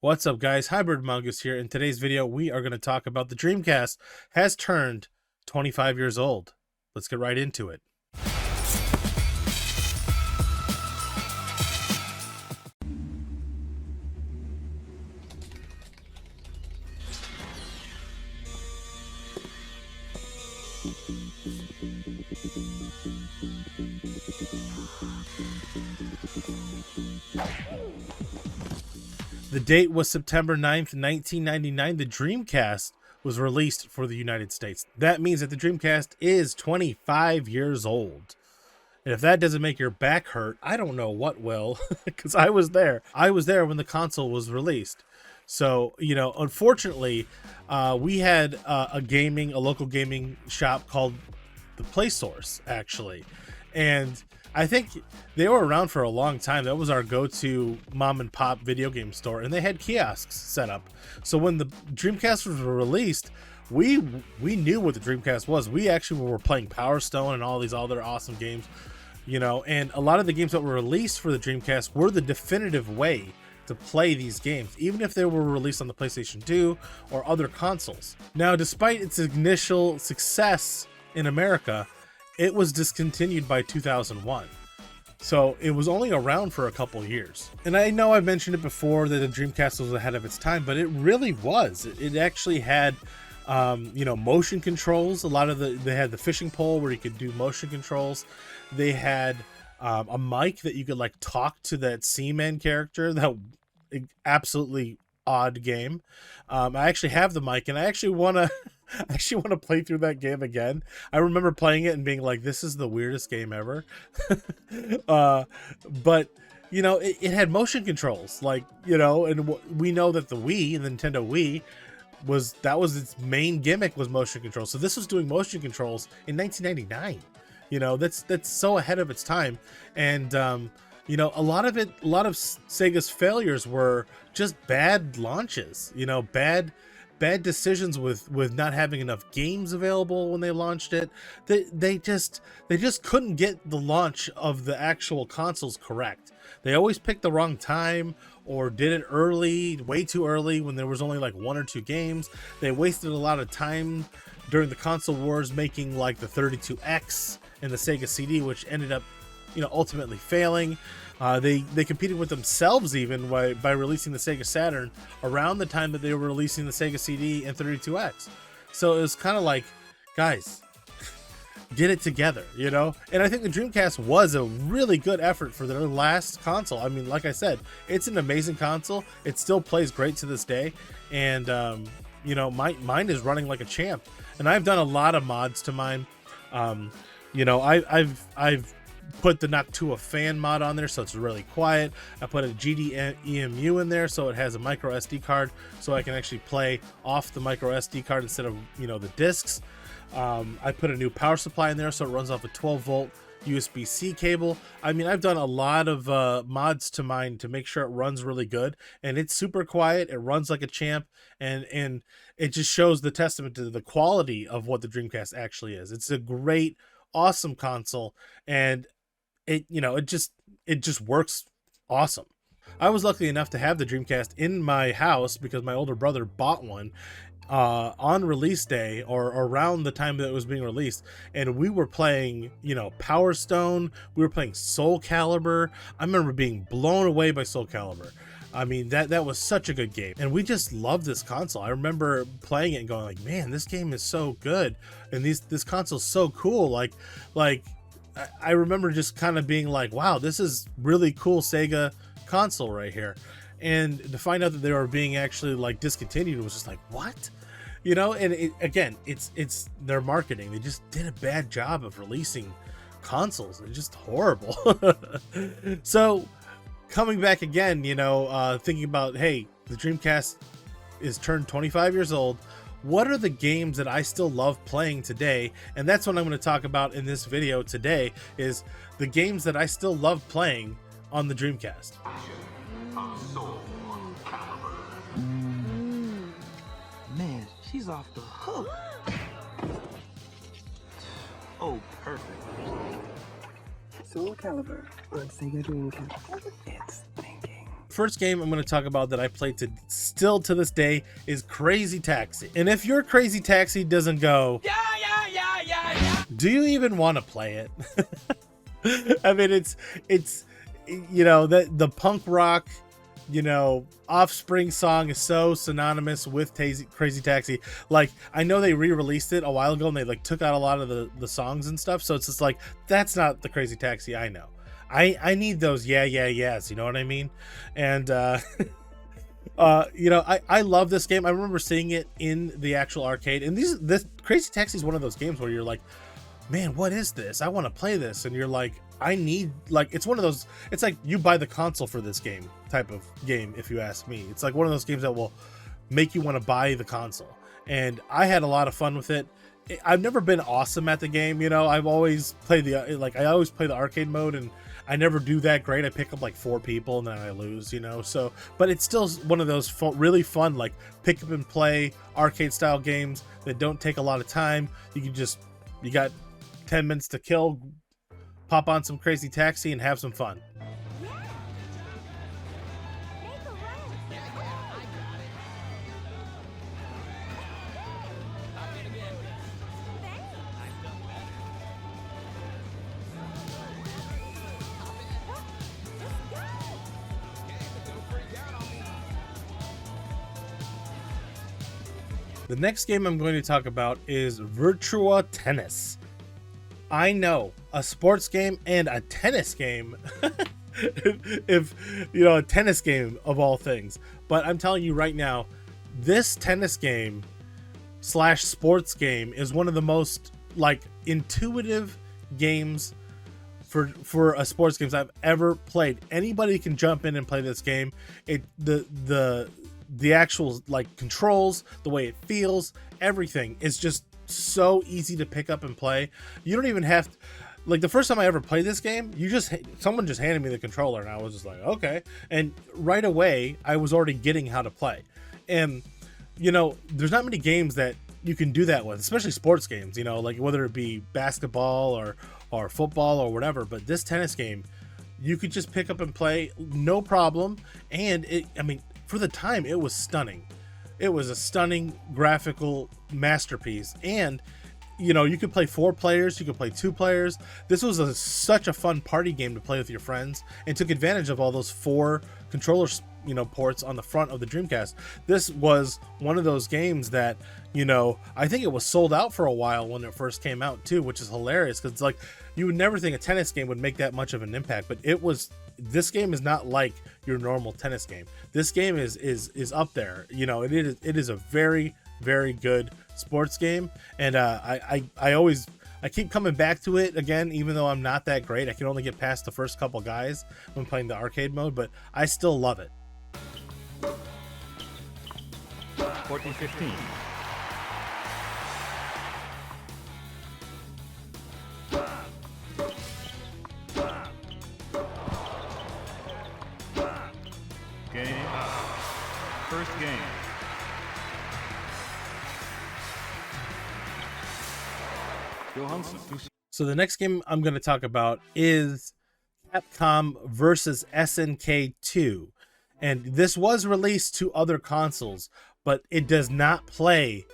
What's up, guys? Hybrid Mongoose here. In today's video, we are going to talk about the Dreamcast has turned 25 years old. Let's get right into it. The date was September 9th, 1999. The Dreamcast was released for the United States. That means that the Dreamcast is 25 years old. And if that doesn't make your back hurt, I don't know what will, because I was there. I was there when the console was released. So, unfortunately, we had a local gaming shop called the Play Source, actually. And I think they were around for a long time. That was our go-to mom and pop video game store, and they had kiosks set up. So when the Dreamcast was released, we knew what the Dreamcast was. We actually were playing Power Stone and all these other awesome games, and a lot of the games that were released for the Dreamcast were the definitive way to play these games, even if they were released on the PlayStation 2 or other consoles. Now, despite its initial success in America, it was discontinued by 2001. So it was only around for a couple years. And I know I've mentioned it before that the Dreamcast was ahead of its time, but it really was. It actually had, motion controls. They had the fishing pole where you could do motion controls. They had a mic that you could talk to that Seaman character. That absolutely odd game. I actually have the mic, and I actually want to play through that game again. I remember playing it and being like, this is the weirdest game ever. But it had motion controls, and we know that the Wii, the Nintendo Wii, was its main gimmick, was motion controls. So this was doing motion controls in 1999. That's so ahead of its time. And a lot of Sega's failures were just bad launches, bad decisions with not having enough games available when they launched it. They just couldn't get the launch of the actual consoles correct. They always picked the wrong time or did it early, way too early, when there was only one or two games. They wasted a lot of time during the console wars making the 32X and the Sega CD, which ended up ultimately failing. They competed with themselves even by releasing the Sega Saturn around the time that they were releasing the Sega CD and 32X. So it was kind of guys, get it together, And I think the Dreamcast was a really good effort for their last console. I mean, like I said, it's an amazing console. It still plays great to this day. And, mine is running like a champ. And I've done a lot of mods to mine. I've put the Noctua fan mod on there, so it's really quiet. I put a GD-EMU in there, so it has a micro SD card, so I can actually play off the micro SD card instead of the discs. I put a new power supply in there, so it runs off a 12-volt USB-C cable. I mean, I've done a lot of mods to mine to make sure it runs really good, and it's super quiet. It runs like a champ, and it just shows the testament to the quality of what the Dreamcast actually is. It's a great, awesome console, and it just works awesome. I was lucky enough to have the Dreamcast in my house because my older brother bought one on release day or around the time that it was being released, and we were playing Power Stone. We were playing Soul Calibur. I remember being blown away by Soul Calibur. I mean, that was such a good game, and we just loved this console. I remember playing it and going man, this game is so good, and this console's so cool. I remember just kind of being wow, this is really cool Sega console right here. And to find out that they were being actually discontinued, it was just what? And it's their marketing. They just did a bad job of releasing consoles. It's just horrible. So coming back again, thinking about, hey, the Dreamcast is turned 25 years old. What are the games that I still love playing today? And that's what I'm going to talk about in this video today, is the games that I still love playing on the Dreamcast. Man, she's off the hook. Oh, perfect. Soul Calibur on Sega Dreamcast. It's thinking. first game I'm going to talk about that I played still to this day is Crazy Taxi. And if your Crazy Taxi doesn't go, yeah, do you even want to play it? I mean, it's you know, the punk rock, you know, Offspring song is so synonymous with Crazy Taxi. Like, I know they re-released it a while ago and they like took out a lot of the songs and stuff, so it's just like, that's not the Crazy Taxi I know. I need those yes, you know what I mean? And you know, I love this game. I remember seeing it in the actual arcade, and this Crazy Taxi is one of those games where you're like, man, what is this? I want to play this. And you're like, I need, like, it's one of those, it's like you buy the console for this game type of game, if you ask me. It's like one of those games that will make you want to buy the console. And I had a lot of fun with it. I've never been awesome at the game, you know. I've always played I always play the arcade mode, and I never do that great. I pick up like 4 people and then I lose, you know. So, but it's still one of those really fun, like, pick up and play arcade style games that don't take a lot of time. You got 10 minutes to kill, pop on some Crazy Taxi and have some fun. The next game I'm going to talk about is Virtua Tennis. I know, a sports game and a tennis game. If you know, a tennis game of all things. But I'm telling you right now, this tennis game / sports game is one of the most like intuitive games for a sports games I've ever played. Anybody can jump in and play this game. The actual like controls, the way it feels, everything is just so easy to pick up and play. You don't even have to, like, the first time I ever played this game, someone just handed me the controller and I was just like, okay. And right away I was already getting how to play. And you know, there's not many games that you can do that with, especially sports games, you know, like whether it be basketball or football or whatever. But this tennis game, you could just pick up and play, no problem. And I mean, for the time, it was stunning. It was a stunning graphical masterpiece. And, you know, you could play 4 players, you could play 2 players. This was such a fun party game to play with your friends, and took advantage of all those 4 controller, you know, ports on the front of the Dreamcast. This was one of those games that, you know, I think it was sold out for a while when it first came out too, which is hilarious because it's like, you would never think a tennis game would make that much of an impact, but it was. This game is not like your normal tennis game. This game is up there. You know, it is a very, very good sports game, and I keep coming back to it again, even though I'm not that great. I can only get past the first couple guys when playing the arcade mode, but I still love it. 14-15. First game. So the next game I'm going to talk about is Capcom versus SNK 2. And this was released to other consoles, but it does not play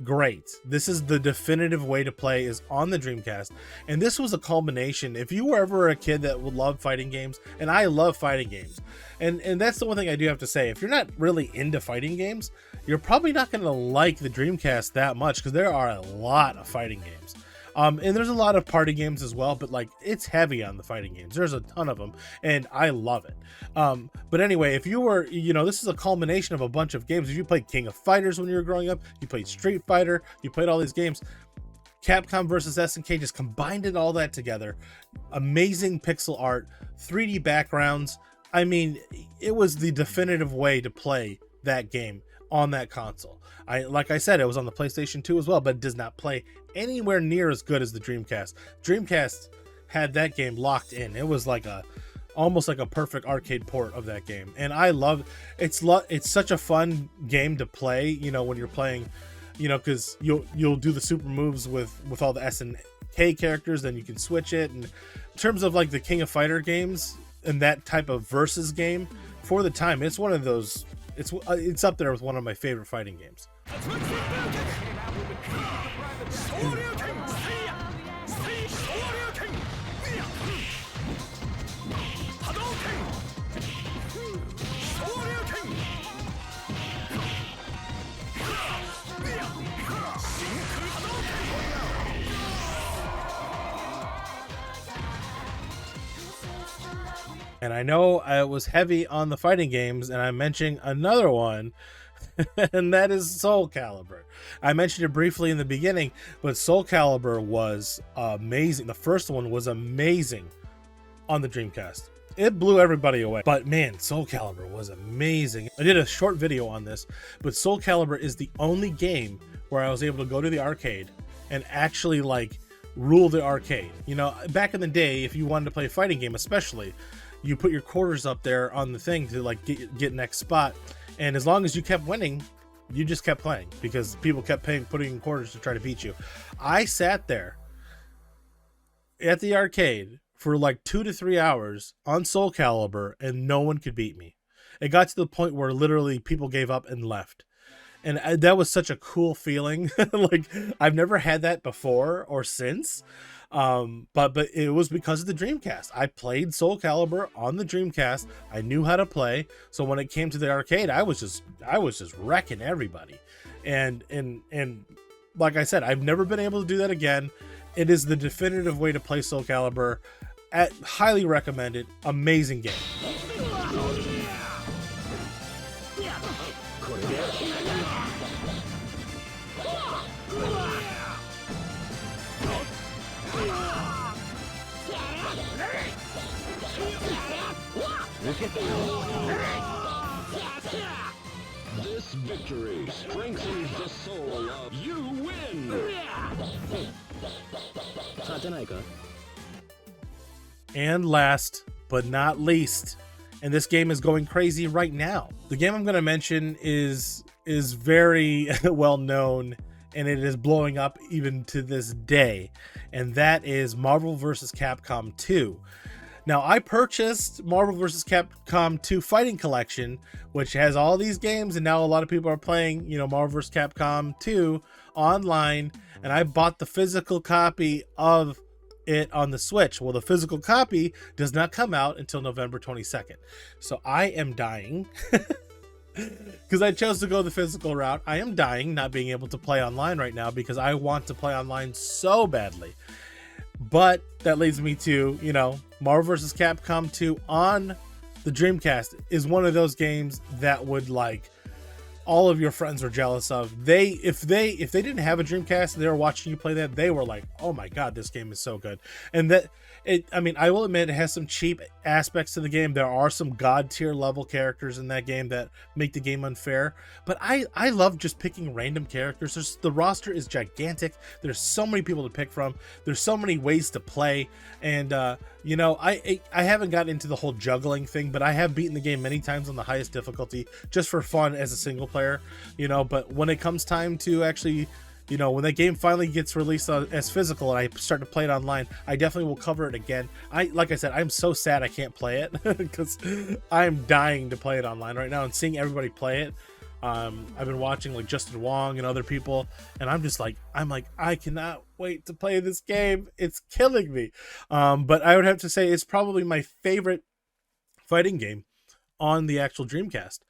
great. This is the definitive way to play, is on the Dreamcast. And this was a culmination. If you were ever a kid that would love fighting games, and I love fighting games, and that's the one thing I do have to say, if you're not really into fighting games, you're probably not going to like the Dreamcast that much, because there are a lot of fighting games. And there's a lot of party games as well, but like, it's heavy on the fighting games. There's a ton of them, and I love it. But anyway, if you were, you know, this is a culmination of a bunch of games. If you played King of Fighters when you were growing up, you played Street Fighter, you played all these games, Capcom versus SNK just combined all that together. Amazing pixel art, 3D backgrounds. I mean, it was the definitive way to play that game on that console. Like I said, it was on the PlayStation 2 as well, but it does not play anywhere near as good as the Dreamcast. Dreamcast had that game locked in. It was like almost like a perfect arcade port of that game, and I love it's such a fun game to play, you know, when you're playing, you know, because you'll do the super moves with all the SNK characters, then you can switch it. And in terms of like the King of Fighter games and that type of versus game, for the time, it's one of those. It's up there with one of my favorite fighting games. And I know I was heavy on the fighting games, and I'm mentioning another one, and that is Soul Calibur. I mentioned it briefly in the beginning, but Soul Calibur was amazing. The first one was amazing on the Dreamcast. It blew everybody away. But man, Soul Calibur was amazing. I did a short video on this, but Soul Calibur is the only game where I was able to go to the arcade and actually like rule the arcade. You know, back in the day, if you wanted to play a fighting game, especially, you put your quarters up there on the thing to like get next spot, and as long as you kept winning, you just kept playing because people kept putting in quarters to try to beat you. I sat there at the arcade for like 2 to 3 hours on Soul Calibur, and no one could beat me. It got to the point where literally people gave up and left, and that was such a cool feeling. Like, I've never had that before or since. But it was because of the Dreamcast. I played Soul Calibur on the Dreamcast. I knew how to play, so when it came to the arcade, I was just wrecking everybody. And like I said, I've never been able to do that again. It is the definitive way to play Soul Calibur. Highly recommended. Amazing game. This victory strengthens the soul of you win. And last but not least, and this game is going crazy right now. The game I'm going to mention is very well known, and it is blowing up even to this day, and that is Marvel vs. Capcom 2. Now, I purchased Marvel vs. Capcom 2 Fighting Collection, which has all these games, and now a lot of people are playing, you know, Marvel vs. Capcom 2 online, and I bought the physical copy of it on the Switch. Well, the physical copy does not come out until November 22nd. So I am dying because I chose to go the physical route. I am dying not being able to play online right now because I want to play online so badly. But that leads me to, you know, Marvel vs. Capcom 2 on the Dreamcast is one of those games that would, like, all of your friends are jealous of. If they didn't have a Dreamcast and they were watching you play that, they were like, oh my god, this game is so good. And I will admit it has some cheap aspects to the game. There are some god tier level characters in that game that make the game unfair, but I love just picking random characters. The roster is gigantic. There's so many people to pick from. There's so many ways to play, and you know, I haven't gotten into the whole juggling thing, but I have beaten the game many times on the highest difficulty just for fun as a single player, you know. But when it comes time to actually, you know, when that game finally gets released as physical and I start to play it online, I definitely will cover it again. Like I said, I'm so sad I can't play it because I'm dying to play it online right now and seeing everybody play it. I've been watching like Justin Wong and other people, and I'm like, I cannot wait to play this game. It's killing me. But I would have to say it's probably my favorite fighting game on the actual Dreamcast.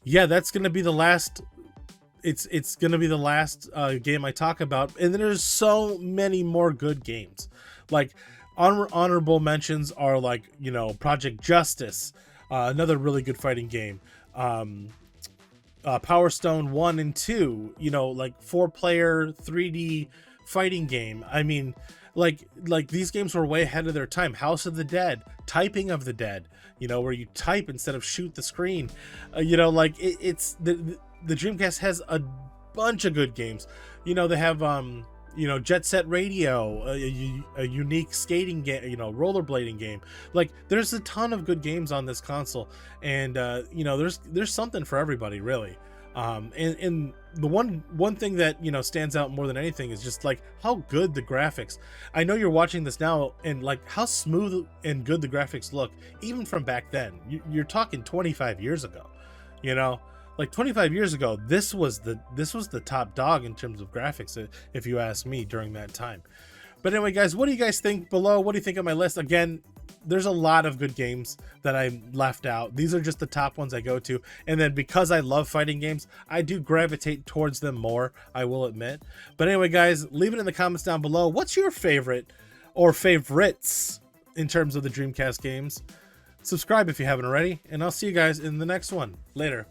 Yeah, that's gonna be the last. It's gonna be the last game I talk about, and there's so many more good games. Like honorable mentions are, like, you know, Project Justice, another really good fighting game. Power Stone 1 and 2, you know, like 4-player 3D fighting game. I mean, like these games were way ahead of their time. House of the Dead, Typing of the Dead, you know, where you type instead of shoot the screen. You know, like it's the Dreamcast has a bunch of good games. You know, they have you know, Jet Set Radio, a unique skating game, you know, rollerblading game. Like there's a ton of good games on this console, and you know, there's something for everybody, really. And the one thing that, you know, stands out more than anything is just like how good the graphics. I know you're watching this now, and like how smooth and good the graphics look, even from back then. You're talking 25 years ago, you know. Like 25 years ago, this was the top dog in terms of graphics, if you ask me, during that time. But anyway, guys, what do you guys think below? What do you think of my list? Again, there's a lot of good games that I left out. These are just the top ones I go to. And then because I love fighting games, I do gravitate towards them more, I will admit. But anyway, guys, leave it in the comments down below. What's your favorite or favorites in terms of the Dreamcast games? Subscribe if you haven't already, and I'll see you guys in the next one. Later.